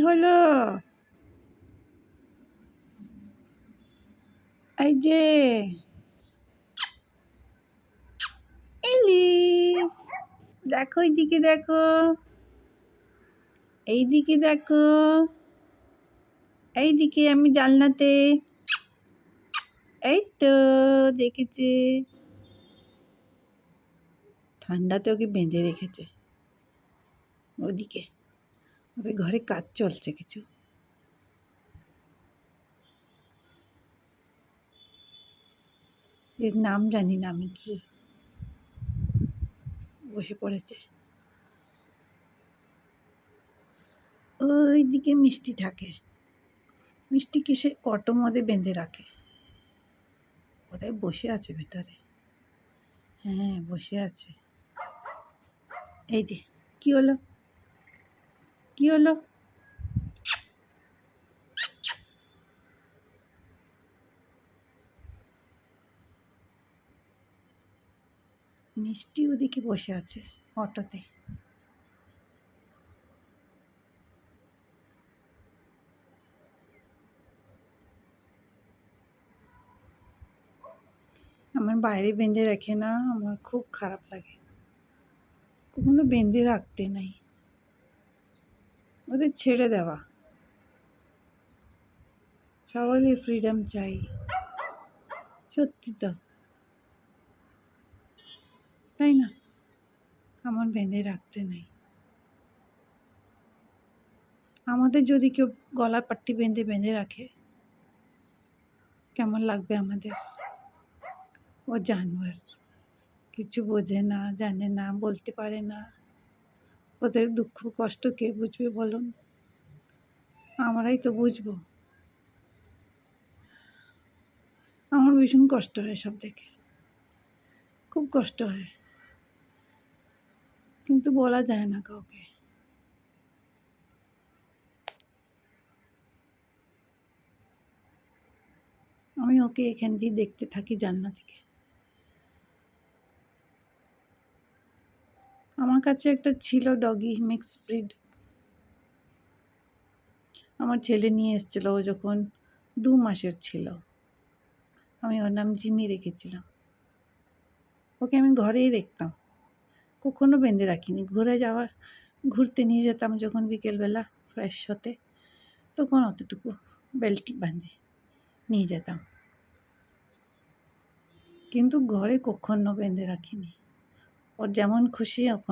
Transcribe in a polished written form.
হলো? এই যে এলি, দেখো এইদিকে, দেখো এইদিকে, দেখো এইদিকে, আমি জানলাতে। এই তো দেখেছে, ঠান্ডাতে ওকে বেঁধে রেখেছে ওদিকে। ওদের ঘরে কাজ চলছে কিছু। এর নাম জানি না আমি, কি বসে পড়েছে। ওইদিকে মিষ্টি থাকে। মিষ্টি কিসে অটো মধ্যে বেঁধে রাখে, কোথায় বসে আছে ভেতরে। হ্যাঁ, বসে আছে। এই যে, কি হলো, কি হলো? মিষ্টি ওদিকে বসে আছে অটোতে। আমার বাইরে বেঁধে রাখে না, আমার খুব খারাপ লাগে। কখনো বেঁধে রাখতে নাই, ওদের ছেড়ে দেওয়া। সবারই ফ্রিডম চাই, সত্যি তো, তাই না? আমার বেঁধে রাখতে নেই। আমাদের যদি কেউ গলা পাট্টি বেঁধে বেঁধে রাখে, কেমন লাগবে আমাদের? ও জানোয়ার, কিছু বোঝে না, জানে না, বলতে পারে না। ওদের দুঃখ কষ্ট কে বুঝবে বলুন? আমরাই তো বুঝবো। আমার ভীষণ কষ্ট হয় সব দেখে, খুব কষ্ট হয়, কিন্তু বলা যায় না কাউকে। আমি ওকে এখান দিয়ে দেখতে থাকি জানলা থেকে। আমার কাছে একটা ছিল ডগি, মিক্স ব্রিড। আমার ছেলে নিয়ে এসেছিল ও যখন 2 মাসের ছিল। আমি ওর নাম জিমি রেখেছিলাম। ওকে আমি ঘরেই দেখতাম, কখনো বেঁধে রাখিনি। ঘুরতে নিয়ে যেতাম যখন বিকেলবেলা ফ্রেশ হতে, তখন অতটুকু বেল্ট বাঁধে নিয়ে যেতাম, কিন্তু ঘরে কখনো বেঁধে রাখিনি। ওর যেমন খুশি ওখানে